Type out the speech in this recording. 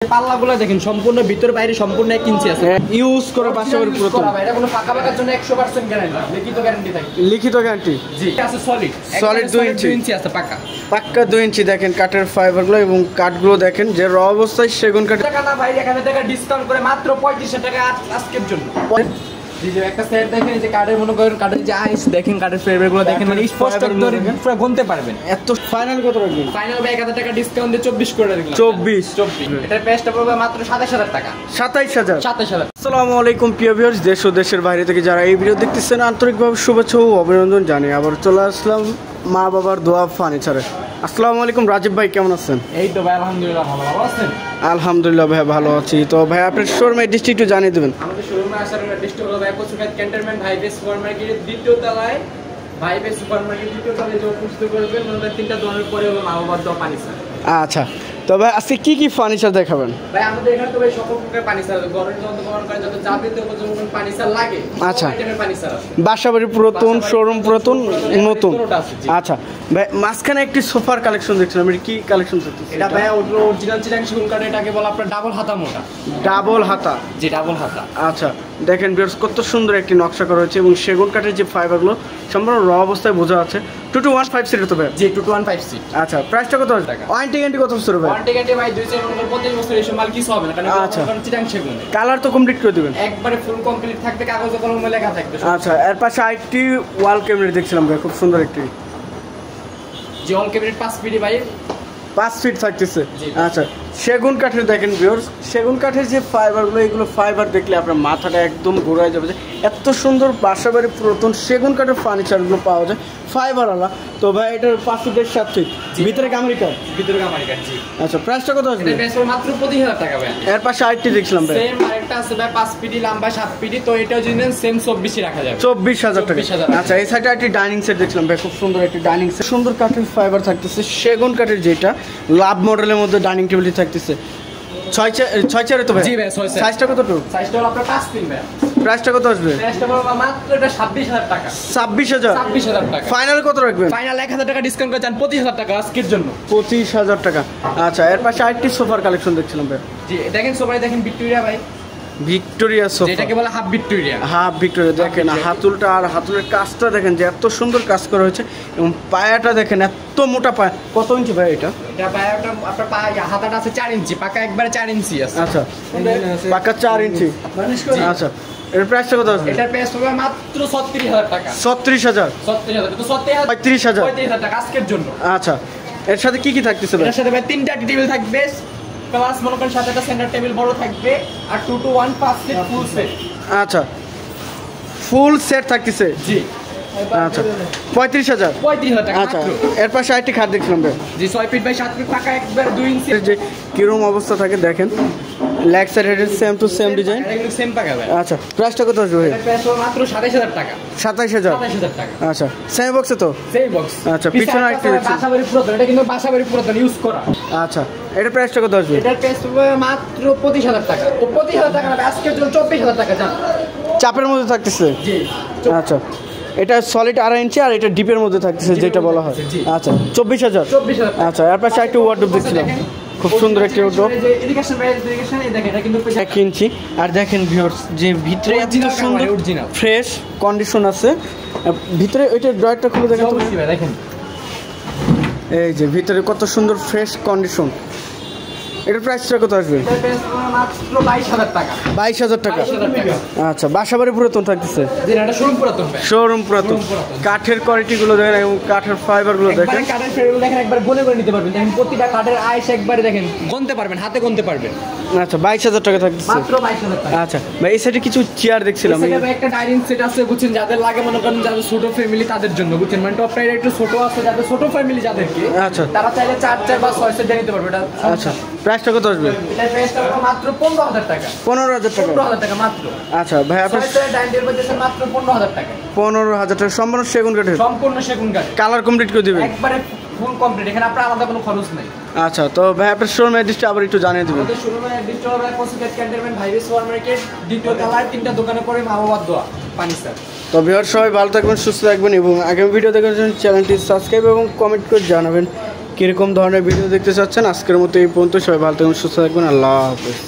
পাল্লাগুলো দেখেন সম্পূর্ণ ভিতর বাইরে সম্পূর্ণ 1 ইঞ্চি আছে ইউজ করে বাসাবাড়ি পুরো এটা কোনো পাকা পাকার জন্য 100% গ্যারান্টি লিখিত গ্যারান্টি থাকে লিখিত গ্যারান্টি জি আছে সলিড 2 ইঞ্চি আছে পাকা 2 ইঞ্চি দেখেন কাঠের ফাইবারগুলো এবং কাঠগুলো দেখেন যে র অবস্থায় সেগুন কাঠ টাকা না ভাই এখানে টাকা ডিসকাউন্ট করে মাত্র 3500 টাকা আজকের জন্য জি যে একটা সেট দেখেন যে কাঠের মনে করেন কাঠের যে আইস দেখেন কাঠের ফাইবারগুলো দেখেন মানে স্পষ্ট ধরে পুরো গুনতে পারবেন এত ফাইনাল কত রাখবেন ফাইনাল ভাই 1000 টাকা ডিসকাউন্ট দিয়ে 24 করে দিলাম 24 এটার প্রাইসটা পড়বে মাত্র 27000 টাকা 27000 আসসালামু আলাইকুম প্রিয় ভিউয়ার্স দেশ ও দেশের বাইরে থেকে যারা এই ভিডিও দেখতেছেন আন্তরিকভাবে শুভেচ্ছা ও অভিনন্দন জানাই আবার চলে আসলাম মা বাবার দোয়া ফার্নিচারে। আসসালামু আলাইকুম রাজীব ভাই, কেমন আছেন? এই তো ভাই আলহামদুলিল্লাহ ভালো আছেন? আলহামদুলিল্লাহ ভাই ভালো আছি। তো ভাই আপনার শোরুমের অ্যাড্রেসটা একটু জানিয়ে দেবেন। আমাদের শোরুমে আসার অ্যাড্রেসটা হলো ভাই কোচুকাট ক্যান্টনমেন্ট হাইওয়ে সুপারমার্কেটের দ্বিতীয় তলায় হাইওয়ে সুপারমার্কেটের দ্বিতীয় তলায় যে উপস্থিত করবেন ওনাদের 3টা দোকানের পরে হলো মা বাবার দোয়া ফার্নিচার। আচ্ছা, তো ভাই আজকে কি কি ফার্নিচার দেখাবেন? ভাই আমাদের এখানে তো ভাই সকল প্রকার ফার্নিচার আছে, ঘরের যত ব্যবহার করেন যত যাবতীয় উপযোগী ফার্নিচার লাগে আচ্ছা আইটেমের ফার্নিচার আছে। বাসাবাড়ি পুরাতন, শোরুম পুরাতন, নতুন। আচ্ছা ভাই মাঝখানে একটি সোফার কালেকশন দেখছিলাম, এটা কি কালেকশন দেখতেছি? এটা ভাই অরিজিনাল চিটাং সেগুন কাঠ, এটাকে বলে আপনার ডাবল হাতা মোটা। ডাবল হাতা? জি ডাবল হাতা। আচ্ছা দেখেন ভিউয়ার্স কত সুন্দর একটি নকশা করা হয়েছে এবং সেগুন কাঠের যে ফাইবারগুলো সম্পূর্ণ র অবস্থায় বোঝা আছে। 2215 সিট তো ভাই? জি 2215 সিট। আচ্ছা প্রাইসটা কত টাকা? ওয়ারেন্টি গ্যারান্টি কত বছর ভাই? ওয়ারেন্টি গ্যারান্টি ভাই 25 বছর এসব মাল কিছু হবে না, কারণ আচ্ছা চিটাং সেগুন। কালার তো কমপ্লিট করে দিবেন? একবারে ফুল কমপ্লিট থাকবে, কাগজে কলমে লেখা থাকবে। আচ্ছা এর পাশে আইটি ওয়াল ক্যাবিনেট দেখছিলাম ভাই, খুব সুন্দর একটি। জি ওয়াল ক্যাবিনেট 5 ফিট ভাই, 5 ফিট থাকতেছে। আচ্ছা সেগুন কাঠের দেখেন ভিউয়ার্স, সেগুন কাঠের যে ফাইবারগুলো, এগুলো ফাইবার দেখলে আপনার মাথাটা একদম ঘোরায় যাবে যে এত সুন্দর বাসাবাড়ি পুরাতন সেগুন কাঠের ফার্নিচারগুলো পাওয়া যায় ফাইবারওয়ালা। তো ভাই এটার 5 ফিটের 7 ফিট ভিতরে গামারি কাঠ? ভিতরে গামারি কাঠ। জি আচ্ছা প্রাইসটা কত আসবে? এটা প্রাইস মাত্র 25000 টাকা ভাই। এর পাশে আইটি দেখছিলাম ভাই, সেম আরেকটা আছে ভাই 5 ফিট লম্বা 7 ফিট, তো এটাও যদি নেন সেম 24 রাখা যাবে। 24000 টাকা। আচ্ছা এই সাইডে একটি ডাইনিং সেট দেখছিলাম ভাই, খুব সুন্দর একটি ডাইনিং সেট, সুন্দর কাঠের ফাইবার থাকতেছে সেগুন কাঠের, যেটা লাভ মডেলের মধ্যে ডাইনিং টেবিলটি থাকতেছে। 6 চেয়ারে তো ভাই? জি ভাই 6 চেয়ার। সাইজটা কতটুকু? সাইজটা হলো আপনার 5 ফিট ভাই। প্রাইসটা কত আসবে? প্রাইসটা হলো মাত্র এটা 26000 টাকা। 26000 টাকা। ফাইনাল কত রাখবেন? ফাইনাল 1000 টাকা ডিসকাউন্ট করে যান 25000 টাকা আজকের জন্য। 25000 টাকা। আচ্ছা এর পাশে আরেকটি সোফার কালেকশন দেখছিলাম ভাই। জি দেখেন সোফায় দেখেন ভিক্টোরিয়া ভাই, ভিক্টোরিয়া সোফা, যেটাকে বলে হাফ ভিক্টোরিয়া। হাফ ভিক্টোরিয়া দেখেন হাতুলটা আর হাতুলের কাজটা দেখেন যে এত সুন্দর কাজ করা হয়েছে এবং পায়াটা দেখেন এত মোটা পায়া। কত ইঞ্চি ভাই এটা? এটা পায়াটা আপনার পায়া হাতাটা আছে 4 ইঞ্চি, পাকা একবারে 4 ইঞ্চি আছে। আচ্ছা পাকা 4 ইঞ্চি। আচ্ছা এর প্রাইসটা কত আছে? এটার প্রাইস হবে মাত্র 36000 টাকা। 36000? 36000 তো 35000 টাকা আজকের জন্য। আচ্ছা এর সাথে কি কি থাকতেছে ভাই? এর সাথে ভাই 3টা টেবিল থাকবে, প্লাস মনে করেন সাথে একটা সেন্টার টেবিল বড় থাকবে, আর 2 to 1 5 সিট ফুল সেট। আচ্ছা ফুল সেট থাকতেছে? জি। আচ্ছা 35000 টাকা। আচ্ছা এর পাশে আরেকটি খাট দেখছিলাম ভাই। জি 6 ফিট বাই 7 ফিট পাকা একবার 2 ইঞ্চি, যে কিরকম অবস্থা থাকে দেখেন, লেগ সাইড হেডের সেম টু সেম ডিজাইন। এগুলো সেম পাকা ভাই। আচ্ছা প্রাইসটা কত আসবে ভাই? এর প্রাইস হবে মাত্র 27000 টাকা। 27000 টাকা। আচ্ছা সেম বক্সে তো? সেই বক্স। আচ্ছা পিছনে আরেকটি দেখছি, বাসাবাড়ি পুরাতন, এটা কিন্তু বাসাবাড়ি পুরাতন ইউজ করা। আচ্ছা এটার প্রাইসটা কত আসবে? এটার প্রাইস হবে মাত্র 25000 টাকা। তো 25000 টাকা না আজকের জন্য 24000 টাকা জান। চাপের মধ্যে থাকতেছে? জি। আচ্ছা এটা সলিড 2.5 ইঞ্চি আর এটা ডিপের মধ্যে থাকতেছে যেটা বলা হয়। আচ্ছা 24000। আচ্ছা এর পাশে একটা ওয়ার্ডরোব দেখছিলাম, খুব সুন্দর একটা ওয়ার্ডরোব, এডুকেশন দেখেন এটা কিন্তু 1 ইঞ্চি। আর দেখেন ভিউয়ার্স যে ভিতরে এত সুন্দর ফ্রেশ কন্ডিশন আছে, ভিতরে ওইটা ড্রয়ারটা খুলে দেখেন তো দেখেন, এই যে ভিতরে কত সুন্দর ফ্রেশ কন্ডিশন। এটার প্রাইসটা কত আসবে? মাত্র 22000 টাকা। 22000 টাকা। আচ্ছা বাসাবাড়ি পুরাতন থাকতেছে? জি এটা শোরুম পুরাতন ভাই। শোরুম পুরাতন। কাঠের কোয়ালিটিগুলো দেখেন এবং কাঠের ফাইবারগুলো দেখেন, কাঠের ফাইবারগুলো দেখেন একবার গুনে করে নিতে পারবেন। দেখেন প্রতিটা কাঠের আইস একবারে দেখেন গুনতে পারবেন, হাতে গুনতে পারবেন। আচ্ছা 22000 টাকা থাকতেছে? মাত্র 22000 টাকা। আচ্ছা ভাই এই সাইডে কিছু চেয়ার দেখছিলাম, এই সাইডে একটা ডাইনিং সেট আছে বুঝছেন, যাদের লাগে মনে করেন যাদের ছোট ফ্যামিলি তাদের জন্য বুঝছেন, মানে টপ টাইর একটু ছোট আছে যাদের ছোট ফ্যামিলি যাদেরকে, আচ্ছা তারা চাইলে 4 বা 6 সেট নিতে পারবে। এটা আচ্ছা প্রাইসটা কত আসবে? এটা প্রাইসটা মাত্র 15000 টাকা। 15000 টাকা? 15000 টাকা মাত্র। আচ্ছা ভাই আপনার ডাইনিং টেবিল দিয়েছেন মাত্র 15000 টাকা। 15000 টাকা সম্পূর্ণ সেগুন কাঠের? সম্পূর্ণ সেগুন কাঠ। কালার কমপ্লিট করে দিবেন? একবারে ফুল কমপ্লিট, এখানে আপনার আলাদা কোনো খরচ নাই। আচ্ছা তো ভাই আপনার শোরুম অ্যাড্রেসটা আবার একটু জানিয়ে দিবেন। আমাদের শোরুমের অ্যাড্রেসটা হলো কোচুকাট ক্যান্টনমেন্ট হাইওয়ে সুপারমার্কেট দ্বিতীয় তলায় 3টা দোকানে পড়ে মা বাবার দোয়া ফার্নিচার। তো ভিউয়ার সবাই ভালো থাকবেন, সুস্থ থাকবেন এবং আগামী ভিডিও দেখার জন্য চ্যানেলটি সাবস্ক্রাইব এবং কমেন্ট করে জানাবেন কীরকম ধরনের ভিডিও দেখতে চাচ্ছেন। আজকের মতো এই পর্যন্ত, সবাই ভালো থাকবেন, সুস্থ থাকবেন, আল্লাহ হাফেজ।